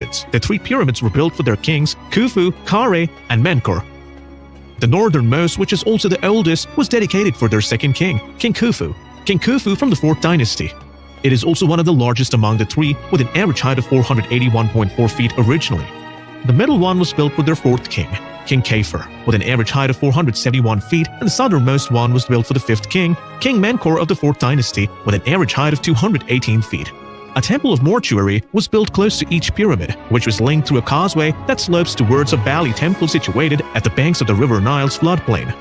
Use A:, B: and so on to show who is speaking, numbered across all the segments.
A: pyramids. The 3 pyramids were built for their kings Khufu, Khare, and Menkaure. The northernmost, which is also the oldest, was dedicated for their second king, King Khufu. King Khufu from the 4th dynasty. It is also one of the largest among the 3, with an average height of 481.4 feet originally. The middle one was built for their 4th king, King Khafre, with an average height of 471 feet, and the southernmost one was built for the 5th king, King Menkaure of the 4th dynasty, with an average height of 218 feet. A temple of mortuary was built close to each pyramid, which was linked through a causeway that slopes towards a valley temple situated at the banks of the River Nile's floodplain.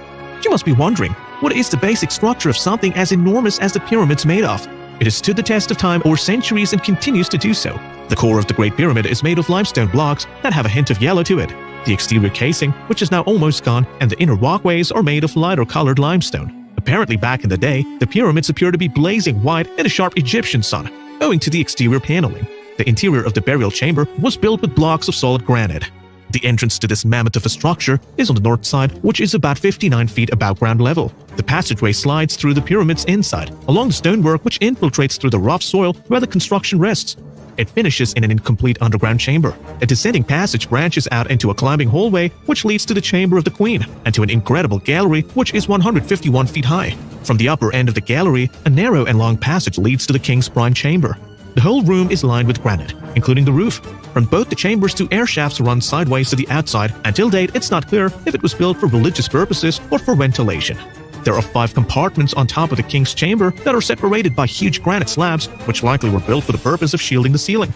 A: You must be wondering, what is the basic structure of something as enormous as the pyramids made of? It has stood the test of time over centuries and continues to do so. The core of the Great Pyramid is made of limestone blocks that have a hint of yellow to it. The exterior casing, which is now almost gone, and the inner walkways are made of lighter colored limestone. Apparently back in the day, the pyramids appear to be blazing white in a sharp Egyptian sun, owing to the exterior paneling. The interior of the burial chamber was built with blocks of solid granite. The entrance to this mammoth of a structure is on the north side, which is about 59 feet above ground level. The passageway slides through the pyramid's inside, along the stonework which infiltrates through the rough soil where the construction rests. It finishes in an incomplete underground chamber. A descending passage branches out into a climbing hallway which leads to the chamber of the queen, and to an incredible gallery which is 151 feet high. From the upper end of the gallery, a narrow and long passage leads to the king's prime chamber. The whole room is lined with granite, including the roof. From both the chambers, 2 air shafts run sideways to the outside. Until date, it's not clear if it was built for religious purposes or for ventilation. There are 5 compartments on top of the king's chamber that are separated by huge granite slabs, which likely were built for the purpose of shielding the ceiling.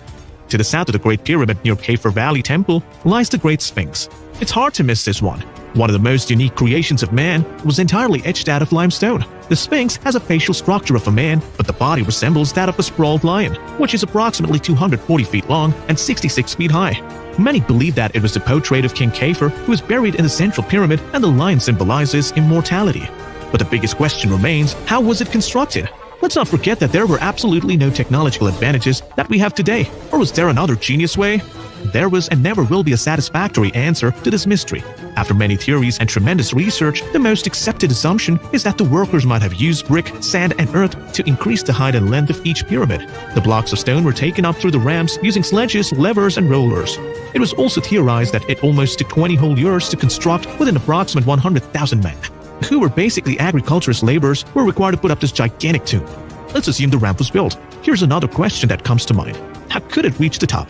A: To the south of the Great Pyramid near Khafre Valley Temple lies the Great Sphinx. It's hard to miss this one. One of the most unique creations of man was entirely etched out of limestone. The Sphinx has a facial structure of a man, but the body resembles that of a sprawled lion, which is approximately 240 feet long and 66 feet high. Many believe that it was the portrait of King Khafre who is buried in the central pyramid, and the lion symbolizes immortality. But the biggest question remains, how was it constructed? Let's not forget that there were absolutely no technological advantages that we have today. Or was there another genius way? There was and never will be a satisfactory answer to this mystery. After many theories and tremendous research, the most accepted assumption is that the workers might have used brick, sand, and earth to increase the height and length of each pyramid. The blocks of stone were taken up through the ramps using sledges, levers, and rollers. It was also theorized that it almost took 20 whole years to construct with an approximate 100,000 men, who were basically agriculturist laborers, were required to put up this gigantic tomb. Let's assume the ramp was built. Here's another question that comes to mind. How could it reach the top?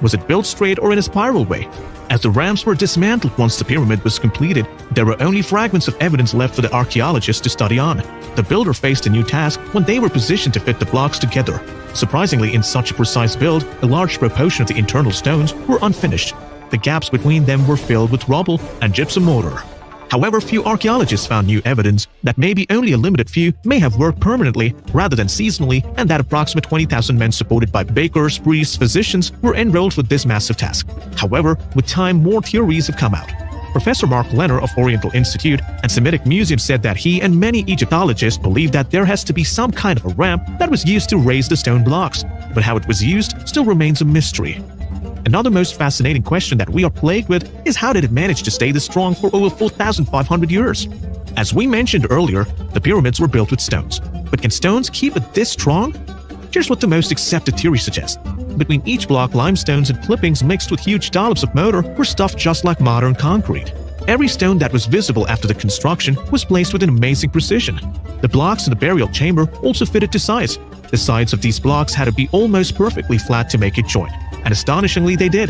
A: Was it built straight or in a spiral way? As the ramps were dismantled once the pyramid was completed, there were only fragments of evidence left for the archaeologists to study on. The builder faced a new task when they were positioned to fit the blocks together. Surprisingly, in such a precise build, a large proportion of the internal stones were unfinished. The gaps between them were filled with rubble and gypsum mortar. However, few archaeologists found new evidence that maybe only a limited few may have worked permanently rather than seasonally, and that approximate 20,000 men supported by bakers, priests, physicians were enrolled with this massive task. However, with time, more theories have come out. Professor Mark Lenner of Oriental Institute and Semitic Museum said that he and many Egyptologists believe that there has to be some kind of a ramp that was used to raise the stone blocks, but how it was used still remains a mystery. Another most fascinating question that we are plagued with is, how did it manage to stay this strong for over 4,500 years? As we mentioned earlier, the pyramids were built with stones. But can stones keep it this strong? Here's what the most accepted theory suggests. Between each block, limestones and clippings mixed with huge dollops of mortar were stuffed just like modern concrete. Every stone that was visible after the construction was placed with an amazing precision. The blocks in the burial chamber also fitted to size. The sides of these blocks had to be almost perfectly flat to make it joint, and astonishingly they did.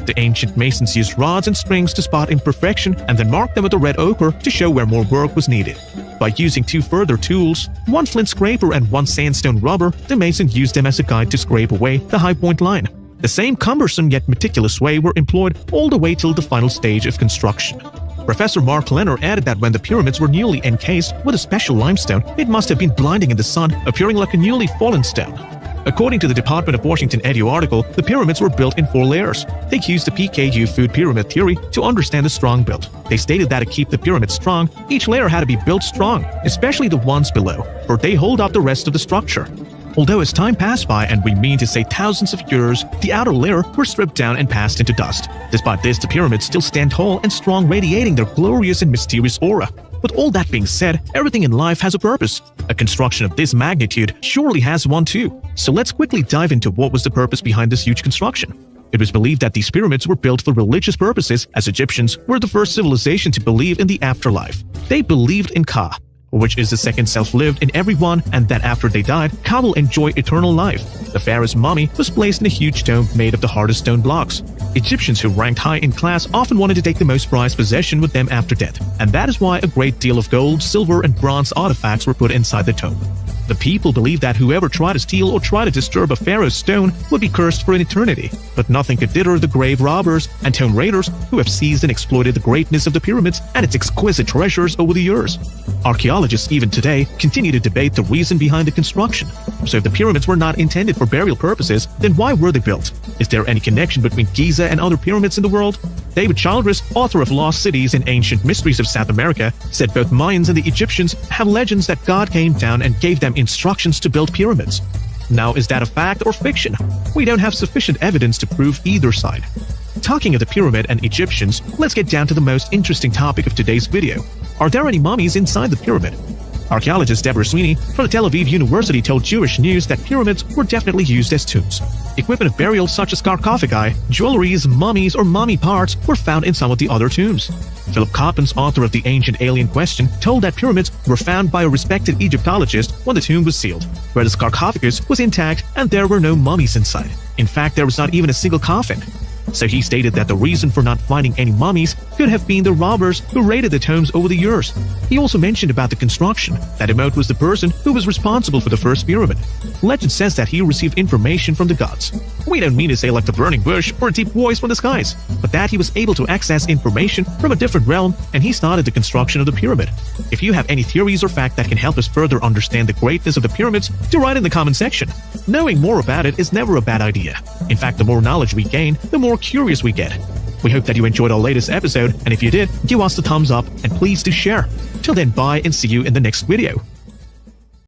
A: The ancient masons used rods and strings to spot imperfection and then marked them with a red ochre to show where more work was needed. By using 2 further tools, one flint scraper and 1 sandstone rubber, the mason used them as a guide to scrape away the high point line. The same cumbersome yet meticulous way were employed all the way till the final stage of construction. Professor Mark Lenner added that when the pyramids were newly encased with a special limestone, it must have been blinding in the sun, appearing like a newly fallen stone. According to the Department of Washington Edu article, the pyramids were built in 4 layers. They used the PKU food pyramid theory to understand the strong build. They stated that to keep the pyramid strong, each layer had to be built strong, especially the ones below, for they hold up the rest of the structure. Although as time passed by, and we mean to say thousands of years, the outer layer were stripped down and passed into dust. Despite this, the pyramids still stand tall and strong, radiating their glorious and mysterious aura. With all that being said, everything in life has a purpose. A construction of this magnitude surely has one too. So let's quickly dive into what was the purpose behind this huge construction. It was believed that these pyramids were built for religious purposes, as Egyptians were the first civilization to believe in the afterlife. They believed in Ka, which is the second self lived in everyone, and that after they died, Ka will enjoy eternal life. The pharaoh's mummy was placed in a huge dome made of the hardest stone blocks. Egyptians who ranked high in class often wanted to take the most prized possession with them after death, and that is why a great deal of gold, silver, and bronze artifacts were put inside the tomb. The people believed that whoever tried to steal or tried to disturb a pharaoh's stone would be cursed for an eternity, but nothing could deter the grave robbers and tomb raiders who have seized and exploited the greatness of the pyramids and its exquisite treasures over the years. Archaeologists even today continue to debate the reason behind the construction. So if the pyramids were not intended for burial purposes, then why were they built? Is there any connection between Giza and other pyramids in the world? David Childress, author of Lost Cities and Ancient Mysteries of South America, said both Mayans and the Egyptians have legends that God came down and gave them instructions to build pyramids. Now, is that a fact or fiction? We don't have sufficient evidence to prove either side. Talking of the pyramid and Egyptians, let's get down to the most interesting topic of today's video. Are there any mummies inside the pyramid? Archaeologist Deborah Sweeney from the Tel Aviv University told Jewish News that pyramids were definitely used as tombs. Equipment of burial such as sarcophagi, jewelries, mummies, or mummy parts were found in some of the other tombs. Philip Coppens, author of The Ancient Alien Question, told that pyramids were found by a respected Egyptologist when the tomb was sealed, where the sarcophagus was intact and there were no mummies inside. In fact, there was not even a single coffin. So he stated that the reason for not finding any mummies could have been the robbers who raided the tombs over the years. He also mentioned about the construction, that Imhotep was the person who was responsible for the first pyramid. Legend says that he received information from the gods. We don't mean to say like the burning bush or a deep voice from the skies, but that he was able to access information from a different realm and he started the construction of the pyramid. If you have any theories or fact that can help us further understand the greatness of the pyramids, do write in the comment section. Knowing more about it is never a bad idea. In fact, the more knowledge we gain, the more curious we get. We hope that you enjoyed our latest episode, and if you did, give us the thumbs up and please do share. Till then, bye and see you in the next video.